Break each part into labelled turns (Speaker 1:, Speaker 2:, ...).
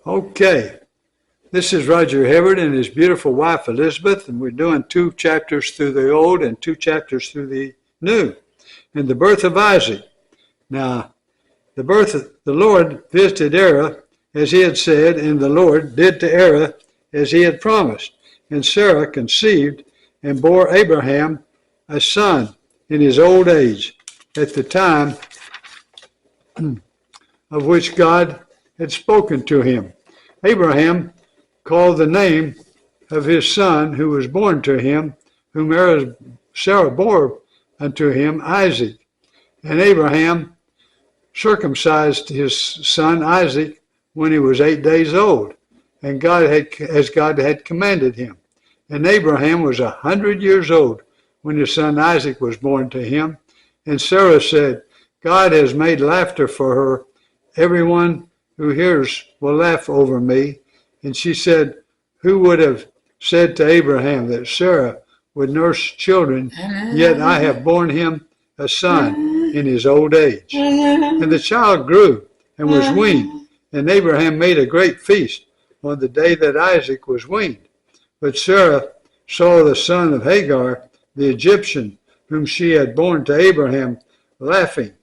Speaker 1: Okay, this is Roger Hebard and his beautiful wife Elizabeth, and we're doing 2 chapters through the Old and 2 chapters through the New. And the birth of Isaac. Now, the Lord visited Sarah as he had said, and the Lord did to Sarah as he had promised. And Sarah conceived and bore Abraham a son in his old age, at the time of which God had spoken to him. Abraham called the name of his son who was born to him, whom Sarah bore unto him, Isaac. And Abraham circumcised his son Isaac when he was 8 days old, and as God had commanded him. And Abraham was 100 years old when his son Isaac was born to him. And Sarah said, God has made laughter for her. Everyone who hears will laugh over me. And she said, who would have said to Abraham that Sarah would nurse children, yet I have borne him a son in his old age. And the child grew and was weaned, and Abraham made a great feast on the day that Isaac was weaned. But Sarah saw the son of Hagar, the Egyptian, whom she had borne to Abraham, laughing.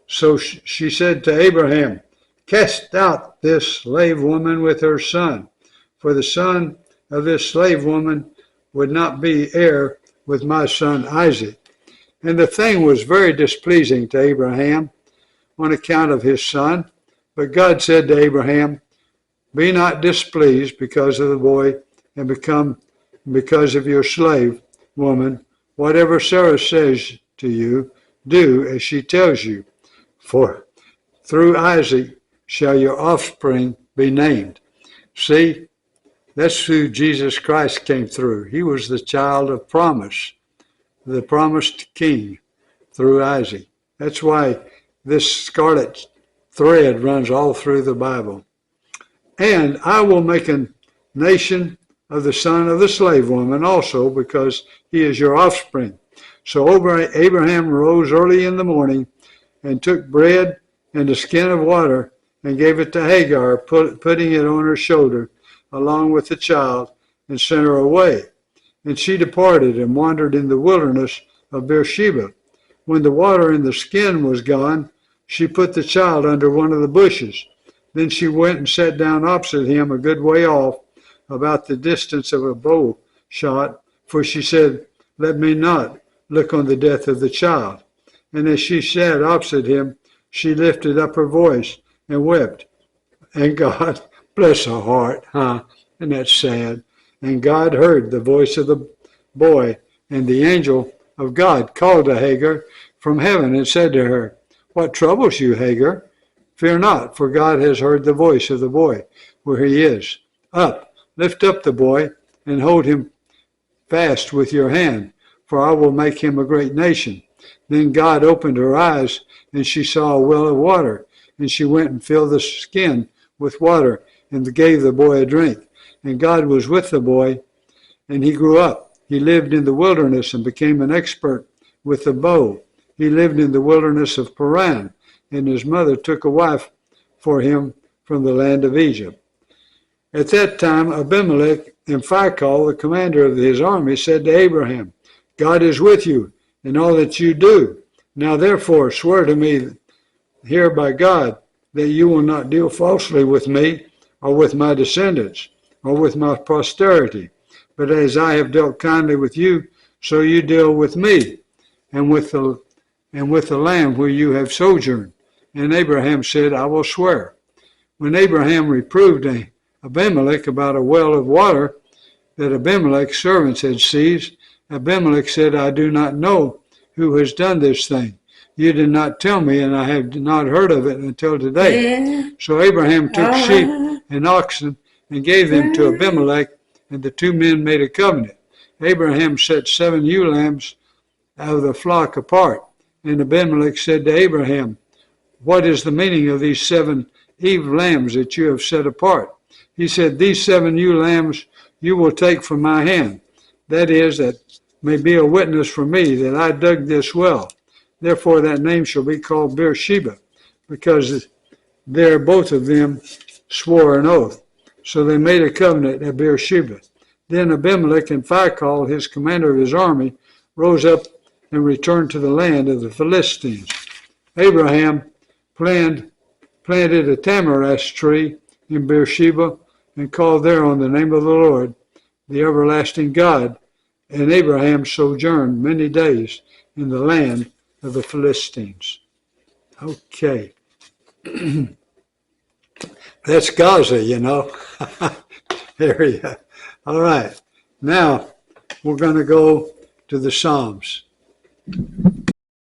Speaker 1: So she said to Abraham, cast out this slave woman with her son, for the son of this slave woman would not be heir with my son Isaac. And the thing was very displeasing to Abraham on account of his son. But God said to Abraham, be not displeased because of the boy, and because of your slave woman. Whatever Sarah says to you, do as she tells you. For through Isaac shall your offspring be named. See, that's who Jesus Christ came through. He was the child of promise, the promised king through Isaac. That's why this scarlet thread runs all through the Bible. And I will make a nation of the son of the slave woman also, because he is your offspring. So Abraham rose early in the morning and took bread and a skin of water and gave it to Hagar, putting it on her shoulder along with the child, and sent her away. And she departed and wandered in the wilderness of Beersheba. When the water in the skin was gone, she put the child under one of the bushes. Then she went and sat down opposite him a good way off, about the distance of a bow shot, for she said, let me not look on the death of the child. And as she sat opposite him, she lifted up her voice and wept. And God, bless her heart, and that's sad. And God heard the voice of the boy, and the angel of God called to Hagar from heaven and said to her, what troubles you, Hagar? Fear not, for God has heard the voice of the boy where he is. Up, lift up the boy, and hold him fast with your hand, for I will make him a great nation. Then God opened her eyes, and she saw a well of water, and she went and filled the skin with water, and gave the boy a drink. And God was with the boy, and he grew up. He lived in the wilderness and became an expert with the bow. He lived in the wilderness of Paran, and his mother took a wife for him from the land of Egypt. At that time, Abimelech and Phicol, the commander of his army, said to Abraham, God is with you in all that you do. Now therefore swear to me here by God that you will not deal falsely with me, or with my descendants, or with my posterity. But as I have dealt kindly with you, so you deal with me, and with the land where you have sojourned. And Abraham said, I will swear. When Abraham reproved Abimelech about a well of water that Abimelech's servants had seized, Abimelech said, I do not know who has done this thing. You did not tell me, and I have not heard of it until today. So Abraham took sheep and oxen and gave them to Abimelech, and the two men made a covenant. Abraham set 7 ewe lambs out of the flock apart. And Abimelech said to Abraham, what is the meaning of these 7 ewe lambs that you have set apart? He said, these 7 ewe lambs you will take from my hand. That is, that may be a witness for me that I dug this well. Therefore that name shall be called Beersheba, because there both of them swore an oath. So they made a covenant at Beersheba. Then Abimelech and Phicol, his commander of his army, rose up and returned to the land of the Philistines. Abraham planted a tamarisk tree in Beersheba and called there on the name of the Lord, the everlasting God. And Abraham sojourned many days in the land of the Philistines. Okay. That's Gaza, you know. Area. All right. Now we're going to go to the Psalms.